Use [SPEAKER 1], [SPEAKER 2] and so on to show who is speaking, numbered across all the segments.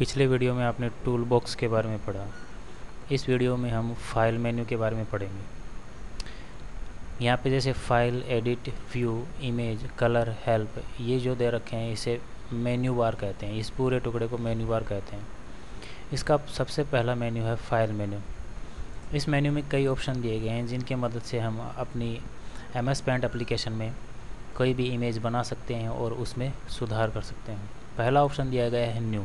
[SPEAKER 1] पिछले वीडियो में आपने टूल बॉक्स के बारे में पढ़ा। इस वीडियो में हम फाइल मेन्यू के बारे में पढ़ेंगे। यहाँ पे जैसे file, edit, view, image, colour, help, ये जो दे रखे हैं इसे मेन्यू बार कहते हैं। इस पूरे टुकड़े को मेन्यू बार कहते हैं। इसका सबसे पहला मेन्यू है फाइल मेन्यू। इस मेन्यू में कई ऑप्शन दिए गए हैं जिनकी मदद से हम अपनी MS पेंट एप्लीकेशन में कोई भी इमेज बना सकते हैं और उसमें सुधार कर सकते हैं। पहला ऑप्शन दिया गया है न्यू।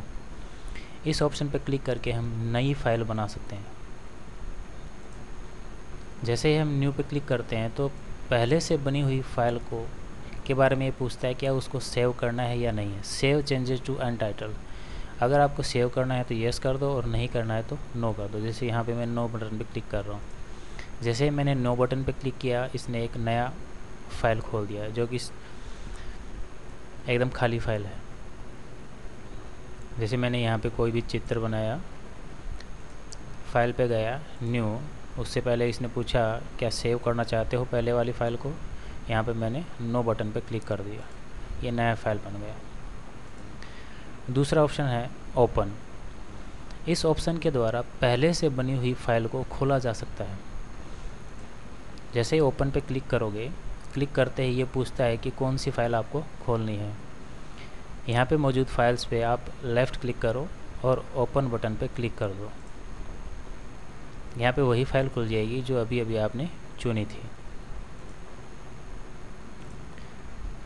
[SPEAKER 1] इस ऑप्शन पर क्लिक करके हम नई फाइल बना सकते हैं। जैसे ही हम न्यू पे क्लिक करते हैं तो पहले से बनी हुई फाइल को के बारे में ये पूछता है क्या उसको सेव करना है या नहीं है। Save changes to untitled. अगर आपको सेव करना है तो येस कर दो और नहीं करना है तो नो कर दो। जैसे यहाँ पे मैं नो बटन पे क्लिक कर रहा हूँ। जैसे ही मैंने नो बटन पे क्लिक किया इसने एक नया फाइल खोल दिया जो कि एकदम खाली फाइल है। जैसे मैंने यहाँ पे कोई भी चित्र बनाया, फाइल पे गया, न्यू, उससे पहले इसने पूछा क्या सेव करना चाहते हो पहले वाली फ़ाइल को। यहाँ पे मैंने नो बटन पे क्लिक कर दिया, ये नया फाइल बन गया। दूसरा ऑप्शन है ओपन। इस ऑप्शन के द्वारा पहले से बनी हुई फाइल को खोला जा सकता है। जैसे ही ओपन पे क्लिक करोगे, क्लिक करते ही ये पूछता है कि कौन सी फ़ाइल आपको खोलनी है। यहाँ पे मौजूद फाइल्स पे आप लेफ़्ट क्लिक करो और ओपन बटन पे क्लिक कर दो। यहाँ पे वही फाइल खुल जाएगी जो अभी अभी आपने चुनी थी।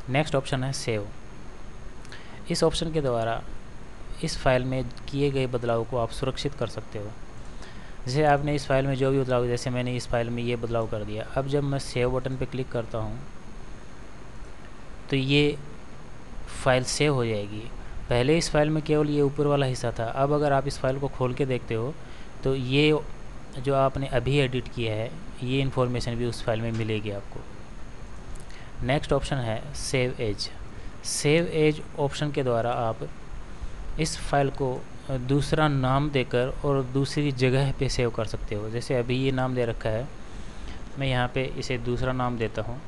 [SPEAKER 1] नेक्स्ट ऑप्शन है सेव। इस ऑप्शन के द्वारा इस फाइल में किए गए बदलाव को आप सुरक्षित कर सकते हो। जैसे आपने इस फाइल में जो भी बदलाव, जैसे मैंने इस फाइल में ये बदलाव कर दिया, अब जब मैं सेव बटन पे क्लिक करता हूँ तो ये फाइल सेव हो जाएगी। पहले इस फाइल में केवल ये ऊपर वाला हिस्सा था। अब अगर आप इस फाइल को खोल के देखते हो तो ये जो आपने अभी एडिट किया है ये इन्फॉर्मेशन भी उस फाइल में मिलेगी आपको। नेक्स्ट ऑप्शन है save as. Save as option के द्वारा आप इस फाइल को दूसरा नाम देकर और दूसरी जगह पे सेव कर सकते हो। जैसे अभी ये नाम दे रखा है, मैं यहाँ पे इसे दूसरा नाम देता हूँ।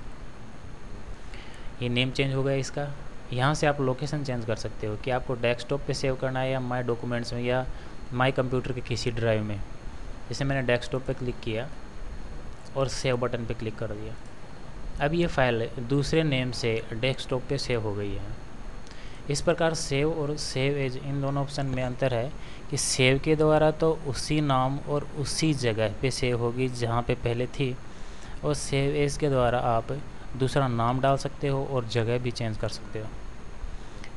[SPEAKER 1] ये नेम चेंज हो गया इसका। यहाँ से आप लोकेशन चेंज कर सकते हो कि आपको डेस्कटॉप पे सेव करना है या माई डॉक्यूमेंट्स में या माई कंप्यूटर के किसी ड्राइव में। जैसे मैंने डेस्कटॉप पे क्लिक किया और सेव बटन पे क्लिक कर दिया। अब ये फाइल दूसरे नेम से डेस्कटॉप पे सेव हो गई है। इस प्रकार सेव और सेव एज, इन दोनों ऑप्शन में अंतर है कि सेव के द्वारा तो उसी नाम और उसी जगह पे सेव होगी जहाँ पे पहले थी, और सेव एज के द्वारा आप दूसरा नाम डाल सकते हो और जगह भी चेंज कर सकते हो।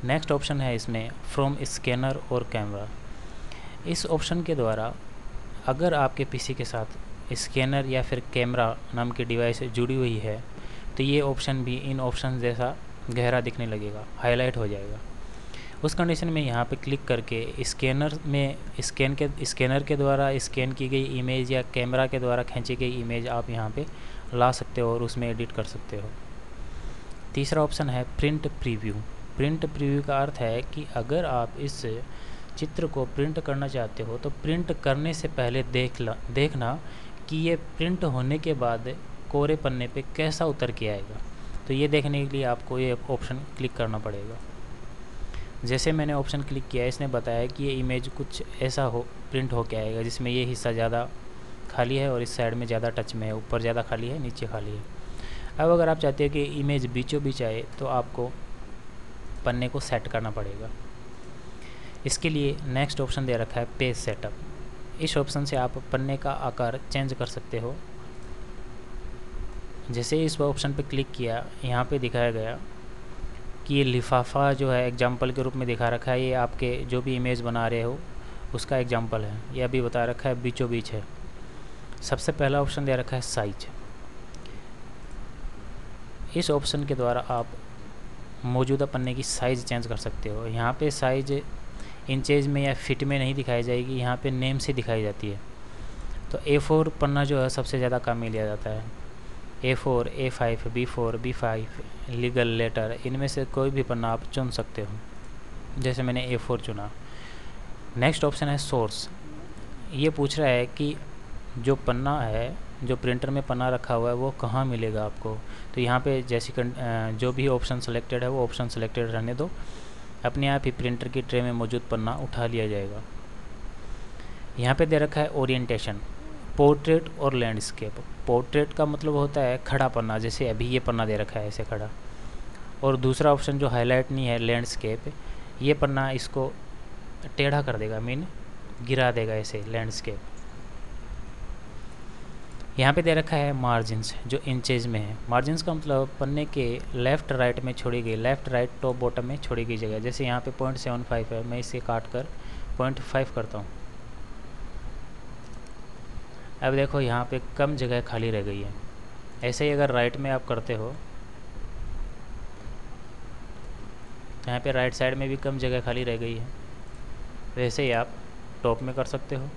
[SPEAKER 1] नेक्स्ट ऑप्शन है इसमें फ्रॉम स्कैनर और कैमरा। इस ऑप्शन के द्वारा अगर आपके पीसी के साथ स्कैनर या फिर कैमरा नाम की डिवाइस जुड़ी हुई है तो ये ऑप्शन भी इन ऑप्शन जैसा गहरा दिखने लगेगा, हाईलाइट हो जाएगा। उस कंडीशन में यहाँ पे क्लिक करके स्कैनर में स्कैनर के द्वारा स्कैन की गई इमेज या कैमरा के द्वारा खींची गई इमेज आप यहाँ पे ला सकते हो और उसमें एडिट कर सकते हो। तीसरा ऑप्शन है प्रिंट प्रीव्यू। प्रिंट प्रीव्यू का अर्थ है कि अगर आप इस चित्र को प्रिंट करना चाहते हो तो प्रिंट करने से पहले देखना कि ये प्रिंट होने के बाद कोरे पन्ने पे कैसा उतर के आएगा। तो ये देखने के लिए आपको ये ऑप्शन क्लिक करना पड़ेगा। जैसे मैंने ऑप्शन क्लिक किया, इसने बताया कि ये इमेज कुछ ऐसा हो प्रिंट हो के आएगा जिसमें ये हिस्सा ज़्यादा खाली है और इस साइड में ज़्यादा टच में है, ऊपर ज़्यादा खाली है, नीचे खाली है। अब अगर आप चाहते हो कि इमेज बीचों बीच आए तो आपको पन्ने को सेट करना पड़ेगा। इसके लिए नेक्स्ट ऑप्शन दे रखा है पेज सेटअप। इस ऑप्शन से आप पन्ने का आकार चेंज कर सकते हो। जैसे इस ऑप्शन पे क्लिक किया, यहाँ पे दिखाया गया कि ये लिफाफा जो है एग्जाम्पल के रूप में दिखा रखा है। ये आपके जो भी इमेज बना रहे हो उसका एग्जाम्पल है। ये अभी बता रखा है बीचों बीच है। सबसे पहला ऑप्शन दे रखा है साइज। इस ऑप्शन के द्वारा आप मौजूदा पन्ने की साइज़ चेंज कर सकते हो। यहाँ पे साइज़ इंचेज में या फिट में नहीं दिखाई जाएगी, यहाँ पे नेम से दिखाई जाती है। तो A4 पन्ना जो है सबसे ज़्यादा काम में लिया जाता है। A4, A5, B4, B5, legal letter, इनमें से कोई भी पन्ना आप चुन सकते हो। जैसे मैंने A4 चुना। नेक्स्ट ऑप्शन है सोर्स। ये पूछ रहा है कि जो पन्ना है, जो प्रिंटर में पन्ना रखा हुआ है वो कहाँ मिलेगा आपको। तो यहाँ पे जैसी जो भी ऑप्शन सेलेक्टेड है वो ऑप्शन सेलेक्टेड रहने दो। अपने आप ही प्रिंटर की ट्रे में मौजूद पन्ना उठा लिया जाएगा। यहाँ पे दे रखा है ओरिएंटेशन, पोर्ट्रेट और लैंडस्केप। पोर्ट्रेट का मतलब होता है खड़ा पन्ना, जैसे अभी ये पन्ना दे रखा है ऐसे खड़ा। और दूसरा ऑप्शन जो हाईलाइट नहीं है लैंडस्केप, ये पन्ना इसको टेढ़ा कर देगा, मीन गिरा देगा ऐसे लैंडस्केप। यहाँ पे दे रखा है मार्जिन्स जो इंचेज में है। मार्जिन्स का मतलब पन्ने के लेफ़्ट राइट में छोड़ी गई, लेफ़्ट राइट टॉप बॉटम में छोड़ी गई जगह। जैसे यहाँ पे 0.75 है, मैं इसे काट कर 0.5 करता हूँ। अब देखो यहाँ पे कम जगह खाली रह गई है। ऐसे ही अगर राइट में आप करते हो, यहाँ पे राइट साइड में भी कम जगह खाली रह गई है, वैसे ही आप टॉप में कर सकते हो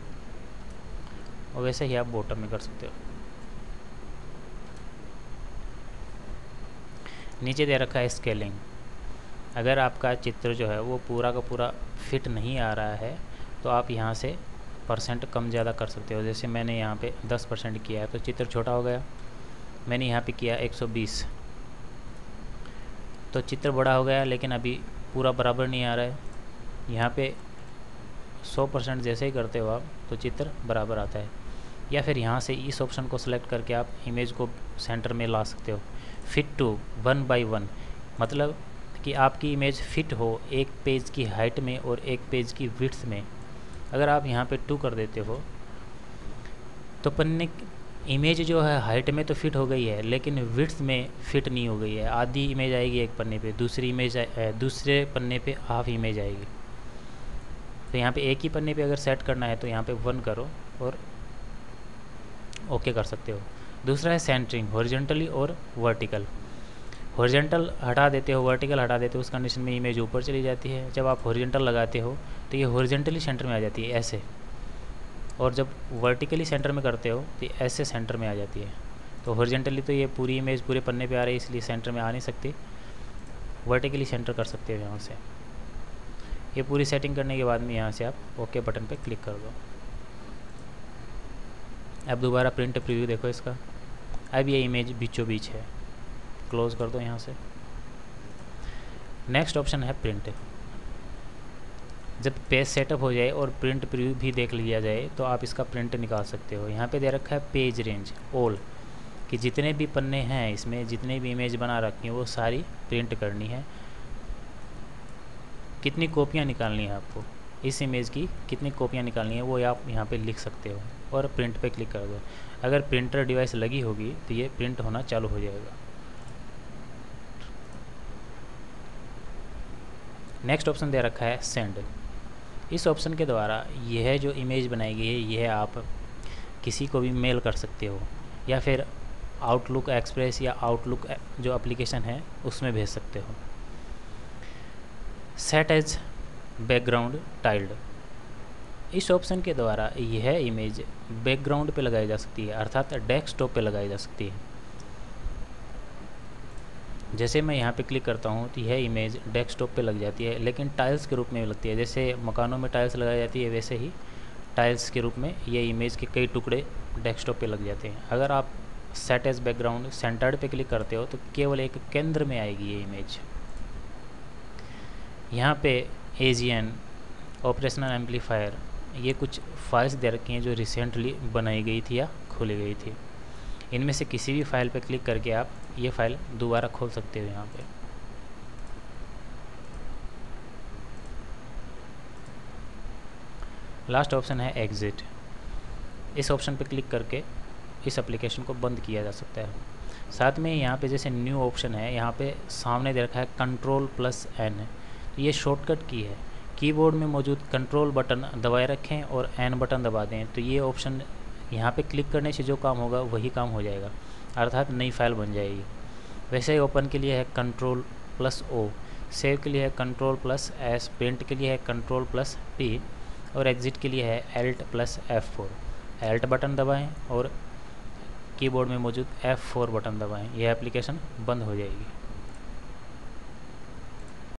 [SPEAKER 1] और वैसे ही आप बॉटम में कर सकते हो। नीचे दे रखा है स्केलिंग। अगर आपका चित्र जो है वो पूरा का पूरा फिट नहीं आ रहा है तो आप यहाँ से परसेंट कम ज़्यादा कर सकते हो। जैसे मैंने यहाँ पे 10% किया है तो चित्र छोटा हो गया। मैंने यहाँ पे किया 120 तो चित्र बड़ा हो गया, लेकिन अभी पूरा बराबर नहीं आ रहा है। यहाँ पे 100% जैसे ही करते हो आप तो चित्र बराबर आता है। या फिर यहाँ से इस ऑप्शन को सिलेक्ट करके आप इमेज को सेंटर में ला सकते हो। फिट टू 1/1 मतलब कि आपकी इमेज फिट हो एक पेज की हाइट में और एक पेज की विड्थ में। अगर आप यहाँ पे 2 कर देते हो तो पन्ने इमेज जो है हाइट में तो फिट हो गई है, लेकिन विड्थ में फिट नहीं हो गई है। आधी इमेज आएगी एक पन्ने पे, दूसरे पन्ने पे हाफ इमेज आएगी। तो यहाँ पे एक ही पन्ने पे अगर सेट करना है तो यहाँ पे 1 करो और ओके कर सकते हो। दूसरा है सेंटरिंग, हॉरिजॉन्टली और वर्टिकल। हॉरिजॉन्टल हटा देते हो, वर्टिकल हटा देते हो, उस कंडीशन में इमेज ऊपर चली जाती है। जब आप हॉरिजॉन्टल लगाते हो तो ये हॉरिजॉन्टली सेंटर में आ जाती है ऐसे, और जब वर्टिकली सेंटर में करते हो तो ऐसे सेंटर में आ जाती है। तो हॉरिजॉन्टली तो ये पूरी इमेज पूरे पन्ने पे आ रही है, इसलिए सेंटर में आ नहीं सकती। वर्टिकली सेंटर कर सकते हो यहाँ से। ये पूरी सेटिंग करने के बाद में यहाँ से आप ओके बटन पे क्लिक कर दो। अब दोबारा प्रिंट प्रीव्यू देखो इसका। अब ये इमेज बीचों बीच है, क्लोज कर दो यहाँ से। नेक्स्ट ऑप्शन है प्रिंट। जब पेज सेटअप हो जाए और प्रिंट प्रीव्यू भी देख लिया जाए तो आप इसका प्रिंट निकाल सकते हो। यहाँ पे दे रखा है पेज रेंज ऑल, कि जितने भी पन्ने हैं इसमें, जितने भी इमेज बना रखी हैं वो सारी प्रिंट करनी है। कितनी कॉपियाँ निकालनी है आपको, इस इमेज की कितनी कॉपियाँ निकालनी है वो आप यहाँ पे लिख सकते हो और प्रिंट पे क्लिक कर दो। अगर प्रिंटर डिवाइस लगी होगी तो ये प्रिंट होना चालू हो जाएगा। नेक्स्ट ऑप्शन दे रखा है सेंड। इस ऑप्शन के द्वारा यह जो इमेज बनाई गई है यह आप किसी को भी मेल कर सकते हो, या फिर आउटलुक एक्सप्रेस या आउटलुक जो एप्लीकेशन है उसमें भेज सकते हो। Set as background tiled. इस ऑप्शन के द्वारा यह इमेज बैकग्राउंड पे लगाई जा सकती है, अर्थात डेस्कटॉप पे लगाई जा सकती है। जैसे मैं यहाँ पे क्लिक करता हूँ तो यह इमेज डेस्कटॉप पे लग जाती है, लेकिन टाइल्स के रूप में लगती है। जैसे मकानों में टाइल्स लगाई जाती है वैसे ही टाइल्स के रूप में ये इमेज के कई टुकड़े डेस्कटॉप पे लग जाते हैं। अगर आप सेट एज बैकग्राउंड सेंटर्ड पे क्लिक करते हो तो केवल एक केंद्र में आएगी ये इमेज। यहाँ पे AGN ऑपरेशनल एम्पलीफायर, ये कुछ फाइल्स दे रखी हैं जो रिसेंटली बनाई गई थी या खोली गई थी। इनमें से किसी भी फाइल पे क्लिक करके आप ये फाइल दोबारा खोल सकते हो। यहाँ पे लास्ट ऑप्शन है एग्जिट। इस ऑप्शन पे क्लिक करके इस एप्लीकेशन को बंद किया जा सकता है। साथ में यहाँ पे जैसे न्यू ऑप्शन है, यहाँ पे सामने दे रखा है Ctrl+N, तो ये शॉर्टकट की है। कीबोर्ड में मौजूद कंट्रोल बटन दबाए रखें और N बटन दबा दें तो ये ऑप्शन यहाँ पे क्लिक करने से जो काम होगा वही काम हो जाएगा, अर्थात नई फाइल बन जाएगी। वैसे ही ओपन के लिए है Ctrl+O, सेव के लिए है Ctrl+S, प्रिंट के लिए है Ctrl+P और एग्ज़िट के लिए है Alt+F4। Alt बटन दबाएं और कीबोर्ड में मौजूद F4 बटन दबाएं, यह एप्लीकेशन बंद हो जाएगी।